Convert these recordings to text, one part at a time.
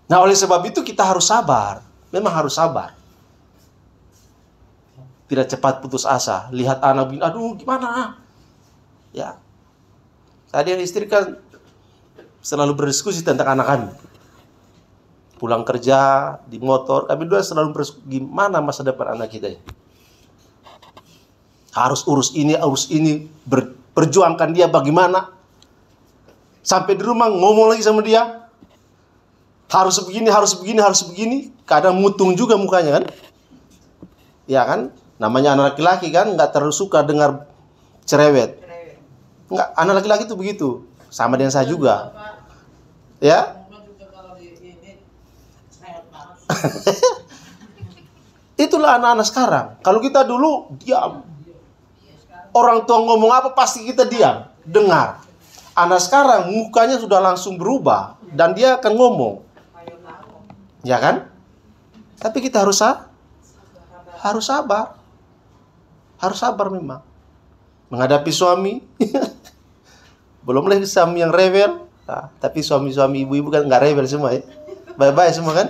Nah, oleh sebab itu kita harus sabar. Memang harus sabar. Tidak cepat putus asa. Lihat anak begini, aduh gimana? Ya. Tadi yang istri kan selalu berdiskusi tentang anak kami. Pulang kerja, di motor, kami dua selalu berdiskusi gimana masa depan anak kita ya. Harus urus ini, perjuangkan dia bagaimana. Sampai di rumah ngomong lagi sama dia. Harus begini, harus begini, harus begini. Kadang mutung juga mukanya kan. Ya kan? Namanya anak laki-laki kan, nggak terlalu suka dengar cerewet. Nggak, anak laki-laki itu begitu. Sama dengan saya juga. Ya? Itulah anak-anak sekarang. Kalau kita dulu diam. Orang tua ngomong apa pasti kita diam, dengar. Anak sekarang mukanya sudah langsung berubah dan dia akan ngomong. Ya kan? Tapi kita harus sabar. Harus sabar memang. Menghadapi suami. Belum lagi suami yang rebel. Nah, tapi suami-suami ibu-ibu kan nggak rebel semua ya. Bye-bye semua kan?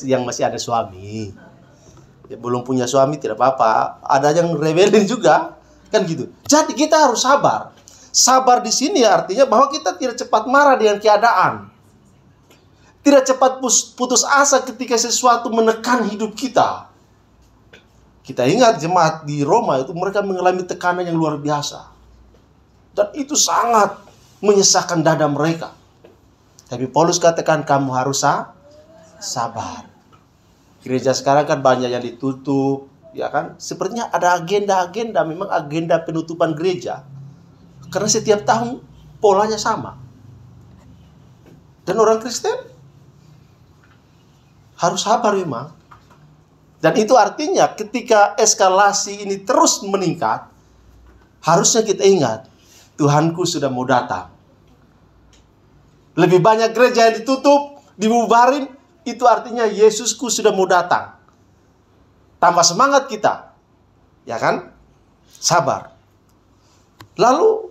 yang masih ada suami. Ya, belum punya suami tidak apa-apa. Ada yang rebelin juga. Kan gitu. Jadi kita harus sabar. Sabar di sini artinya bahwa kita tidak cepat marah dengan keadaan. Tidak cepat putus asa ketika sesuatu menekan hidup kita. Kita ingat jemaat di Roma itu mereka mengalami tekanan yang luar biasa. Dan itu sangat menyesakkan dada mereka. Tapi Paulus katakan kamu harus sabar. Gereja sekarang kan banyak yang ditutup, ya kan? Sepertinya ada agenda-agenda, memang agenda penutupan gereja. Karena setiap tahun polanya sama. Dan orang Kristen harus sabar memang. Dan itu artinya ketika eskalasi ini terus meningkat, harusnya kita ingat, Tuhanku sudah mau datang. Lebih banyak gereja yang ditutup, dibubarin, itu artinya Yesusku sudah mau datang. Tambah semangat kita. Ya kan? Sabar. Lalu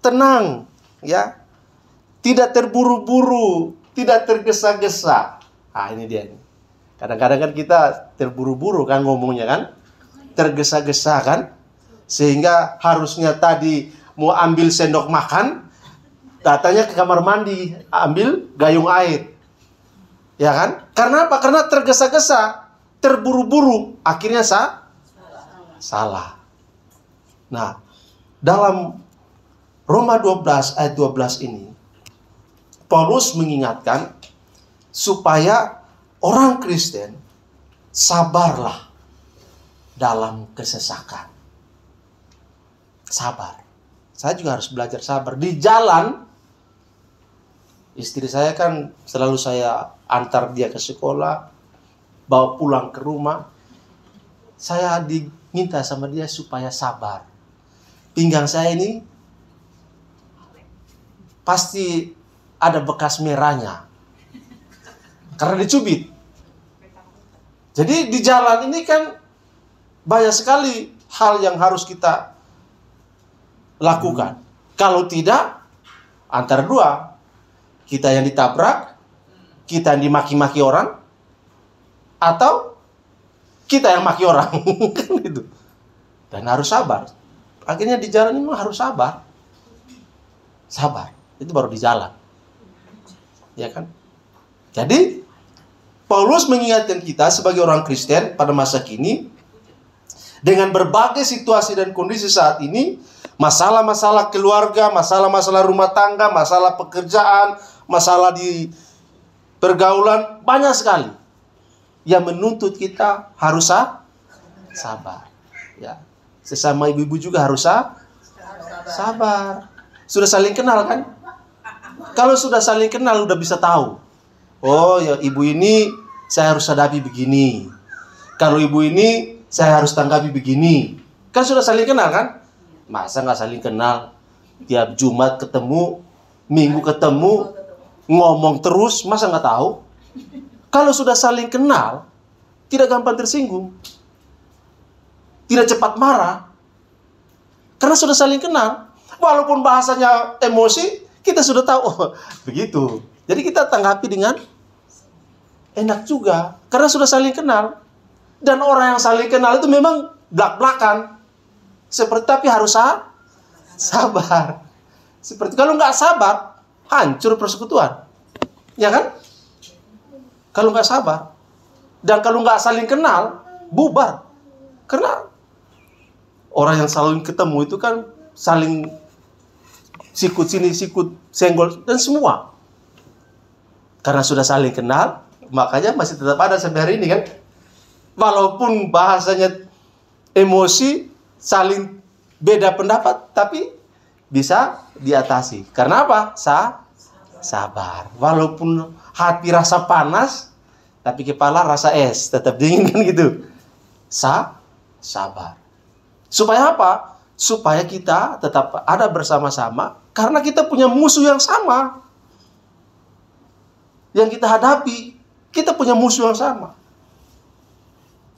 tenang, ya. Tidak terburu-buru, tidak tergesa-gesa. Ah, ini dia nih. Kadang-kadang kan kita terburu-buru kan ngomongnya kan. Tergesa-gesa kan. Sehingga harusnya tadi mau ambil sendok makan, datanya ke kamar mandi, ambil gayung air. Ya kan? Karena apa? Karena tergesa-gesa, terburu-buru, akhirnya salah. Nah, dalam Roma 12 ayat 12 ini, Paulus mengingatkan supaya orang Kristen sabarlah dalam kesesakan. Sabar. Saya juga harus belajar sabar. Di jalan, istri saya kan selalu saya antar dia ke sekolah, bawa pulang ke rumah. Saya diminta sama dia supaya sabar. Pinggang saya ini pasti ada bekas merahnya. Karena dicubit. Jadi di jalan ini kan banyak sekali hal yang harus kita lakukan. Kalau tidak, antara dua. Kita yang ditabrak, kita yang dimaki-maki orang, atau kita yang maki orang. Kan gitu. Dan harus sabar. Akhirnya di jalan ini harus sabar. Sabar. Itu baru di jalan. Ya kan? Jadi Paulus mengingatkan kita sebagai orang Kristen pada masa kini, dengan berbagai situasi dan kondisi saat ini, masalah-masalah keluarga, masalah-masalah rumah tangga, masalah pekerjaan, masalah di pergaulan, banyak sekali yang menuntut kita harus sabar. Ya. Sesama ibu-ibu juga harus sabar. Sudah saling kenal kan? Kalau sudah saling kenal, udah bisa tahu. Oh ya, ibu ini saya harus hadapi begini. Kalau ibu ini saya harus tanggapi begini. Kan sudah saling kenal kan? Masa nggak saling kenal? Tiap Jumat ketemu, Minggu ketemu, ngomong terus, masa nggak tahu? Kalau sudah saling kenal, tidak gampang tersinggung. Tidak cepat marah. Karena sudah saling kenal. Walaupun bahasanya emosi, Kita sudah tahu, oh, begitu. Jadi kita tanggapi dengan enak juga. Karena sudah saling kenal. Dan orang yang saling kenal itu memang belak-belakan. Tapi harus sabar. Seperti kalau nggak sabar, hancur persekutuan. Ya kan? Kalau nggak sabar. Dan kalau nggak saling kenal, bubar. Karena orang yang saling ketemu itu kan saling sikut sini, sikut senggol, dan semua. Karena sudah saling kenal, makanya masih tetap ada sampai hari ini kan. Walaupun bahasanya emosi, saling beda pendapat, tapi bisa diatasi. Karena apa? Sabar. Walaupun hati rasa panas, tapi kepala rasa es, tetap dingin kan gitu. Sabar. Supaya apa? Supaya kita tetap ada bersama-sama, karena kita punya musuh yang sama. Yang kita hadapi, kita punya musuh yang sama.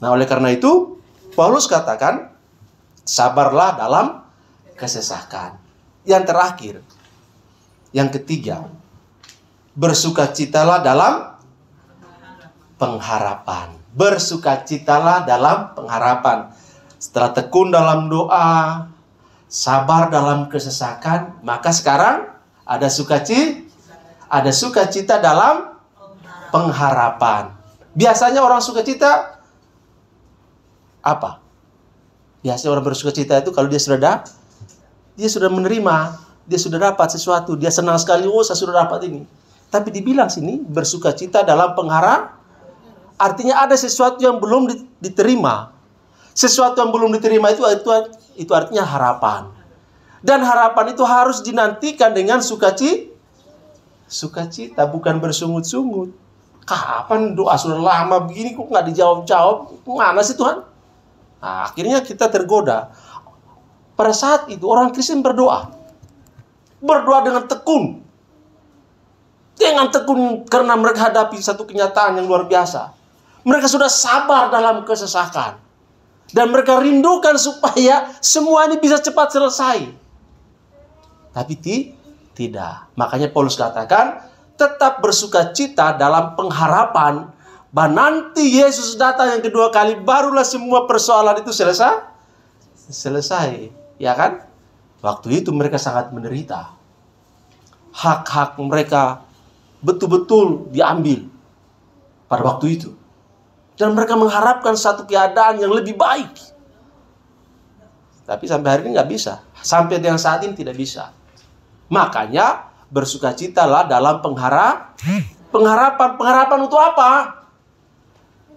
Nah, oleh karena itu, Paulus katakan, sabarlah dalam kesesakan. Yang terakhir, yang ketiga, bersukacitalah dalam pengharapan. Bersukacitalah dalam pengharapan. Setelah tekun dalam doa, sabar dalam kesesakan, maka sekarang ada sukacita dalam pengharapan. Biasanya orang sukacita apa? Biasanya orang bersukacita itu kalau dia sudah menerima, dia sudah dapat sesuatu, dia senang sekali, oh saya sudah dapat ini. Tapi dibilang sini bersukacita dalam pengharapan, artinya ada sesuatu yang belum diterima. Sesuatu yang belum diterima itu artinya harapan. Dan harapan itu harus dinantikan dengan sukacita, bukan bersungut-sungut. Kapan doa sudah lama begini kok nggak dijawab-jawab? Mana sih Tuhan? Nah, akhirnya kita tergoda. Pada saat itu orang Kristen berdoa dengan tekun. Dengan tekun karena mereka hadapi satu kenyataan yang luar biasa. Mereka sudah sabar dalam kesesakan. Dan mereka rindukan supaya semua ini bisa cepat selesai. Tapi tidak. Makanya Paulus katakan, tetap bersukacita dalam pengharapan bahwa nanti Yesus datang yang kedua kali, barulah semua persoalan itu selesai. Ya kan? Waktu itu mereka sangat menderita. Hak-hak mereka betul-betul diambil pada waktu itu. Dan mereka mengharapkan satu keadaan yang lebih baik. Tapi sampai hari ini nggak bisa. Sampai dengan saat ini tidak bisa. Makanya bersukacitalah dalam pengharapan. Pengharapan untuk apa?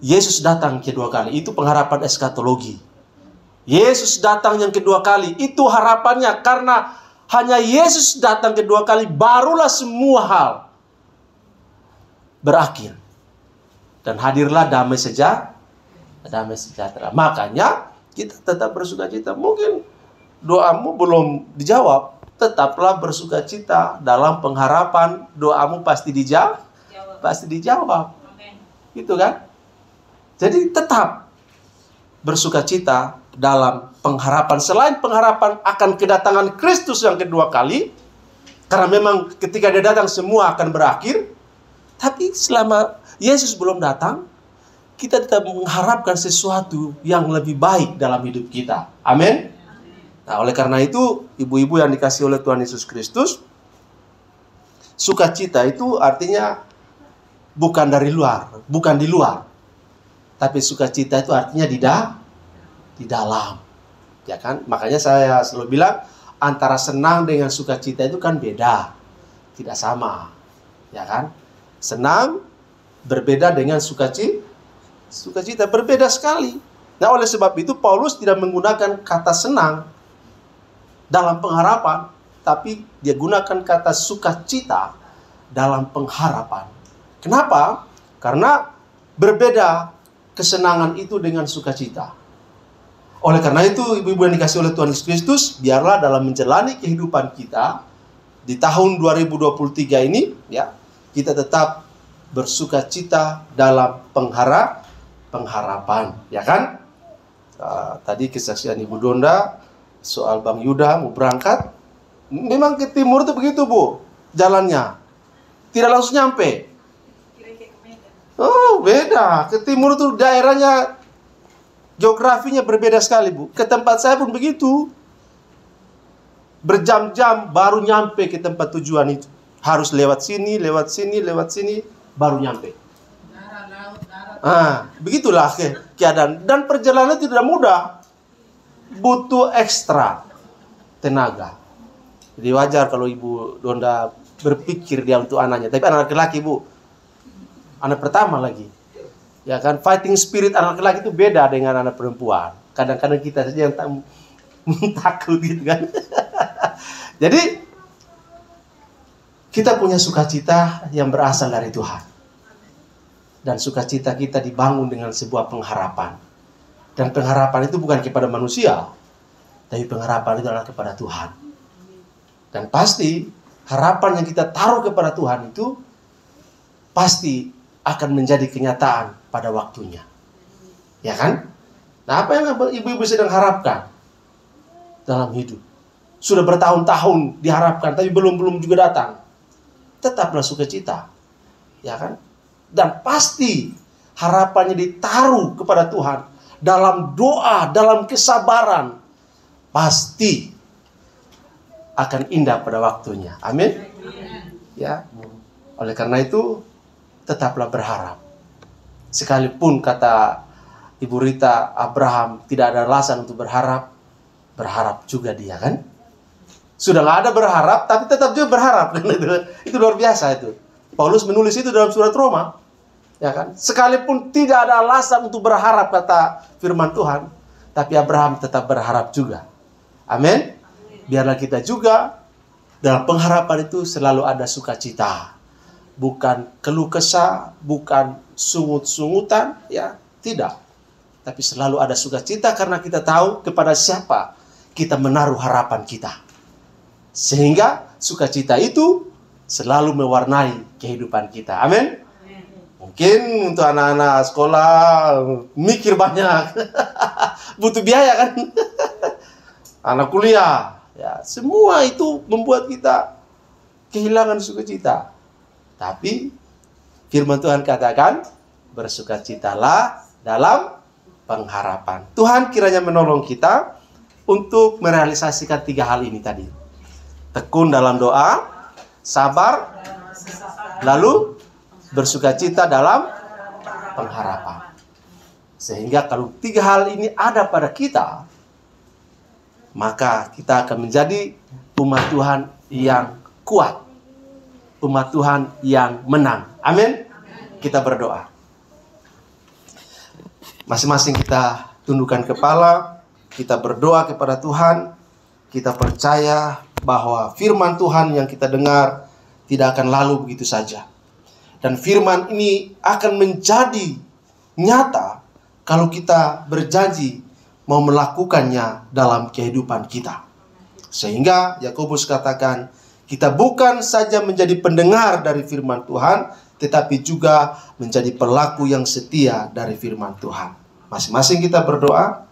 Yesus datang kedua kali. Itu pengharapan eskatologi. Yesus datang yang kedua kali. Itu harapannya. Karena hanya Yesus datang kedua kali, barulah semua hal berakhir. Dan hadirlah damai sejahtera. Makanya kita tetap bersukacita. Mungkin doamu belum dijawab, tetaplah bersukacita dalam pengharapan. Doamu pasti dijawab. Gitu kan? Jadi tetap bersukacita dalam pengharapan. Selain pengharapan akan kedatangan Kristus yang kedua kali, karena memang ketika dia datang semua akan berakhir. Tapi selama Yesus belum datang, kita tetap mengharapkan sesuatu yang lebih baik dalam hidup kita. Amin. Nah, oleh karena itu, ibu-ibu yang dikasihi oleh Tuhan Yesus Kristus, sukacita itu artinya bukan dari luar, bukan di luar. Tapi sukacita itu artinya di dalam. Ya kan? Makanya saya selalu bilang, antara senang dengan sukacita itu kan beda. Tidak sama. Ya kan? Senang berbeda dengan sukacita berbeda sekali. Nah, oleh sebab itu Paulus tidak menggunakan kata senang dalam pengharapan, tapi dia gunakan kata sukacita dalam pengharapan. Kenapa? Karena berbeda kesenangan itu dengan sukacita. Oleh karena itu, ibu-ibu yang dikasihi oleh Tuhan Yesus Kristus, biarlah dalam menjalani kehidupan kita di tahun 2023 ini, ya, kita tetap bersukacita dalam pengharapan, ya kan? Tadi kesaksian Ibu Donda soal Bang Yuda mau berangkat, memang ke timur itu begitu, Bu. jalannya. Tidak langsung nyampe. Oh, beda. Ke timur itu daerahnya, geografinya berbeda sekali, Bu. Ke tempat saya pun begitu. Berjam-jam baru nyampe ke tempat tujuan itu. Harus lewat sini, lewat sini, lewat sini, baru nyampe. Begitulah keadaan. Dan perjalanan tidak mudah. Butuh ekstra tenaga. Jadi wajar kalau Ibu Donda berpikir dia untuk anaknya. Tapi anak laki-laki, Bu. Anak pertama lagi. Ya kan, fighting spirit anak laki-laki itu beda dengan anak perempuan. Kadang-kadang kita saja yang takut gitu kan. Jadi kita punya sukacita yang berasal dari Tuhan. Dan sukacita kita dibangun dengan sebuah pengharapan. Dan pengharapan itu bukan kepada manusia, tapi pengharapan itu adalah kepada Tuhan. Dan pasti harapan yang kita taruh kepada Tuhan itu pasti akan menjadi kenyataan pada waktunya. Ya kan? Nah, apa yang ibu-ibu sedang harapkan dalam hidup? Sudah bertahun-tahun diharapkan, tapi belum juga datang. Tetaplah sukacita. Ya kan? Dan pasti harapannya ditaruh kepada Tuhan. Dalam doa, dalam kesabaran. Pasti akan indah pada waktunya. Amin? Ya. Oleh karena itu, tetaplah berharap. Sekalipun kata Ibu Rita, Abraham tidak ada alasan untuk berharap, berharap juga dia kan. Sudah nggak ada berharap, tapi tetap juga berharap. Itu luar biasa itu. Paulus menulis itu dalam surat Roma, ya kan. Sekalipun tidak ada alasan untuk berharap kata firman Tuhan, tapi Abraham tetap berharap juga. Amin. Biarlah kita juga dalam pengharapan itu selalu ada sukacita. Bukan keluh kesah, bukan sungut-sungutan, ya, tidak. Tapi selalu ada sukacita karena kita tahu kepada siapa kita menaruh harapan kita. Sehingga sukacita itu selalu mewarnai kehidupan kita. Amin. Mungkin untuk anak-anak sekolah mikir banyak. Butuh biaya kan. Anak kuliah, ya, semua itu membuat kita kehilangan sukacita. Tapi firman Tuhan katakan, bersukacitalah dalam pengharapan. Tuhan kiranya menolong kita untuk merealisasikan 3 hal ini tadi. Tekun dalam doa, sabar, lalu bersukacita dalam pengharapan. Sehingga kalau 3 hal ini ada pada kita, maka kita akan menjadi umat Tuhan yang kuat. Umat Tuhan yang menang. Amin. Kita berdoa. Masing-masing kita tundukkan kepala. Kita berdoa kepada Tuhan. Kita percaya bahwa firman Tuhan yang kita dengar tidak akan lalu begitu saja. Dan firman ini akan menjadi nyata kalau kita berjanji mau melakukannya dalam kehidupan kita. Sehingga Yakobus katakan, kita bukan saja menjadi pendengar dari firman Tuhan, tetapi juga menjadi pelaku yang setia dari firman Tuhan. Masing-masing kita berdoa.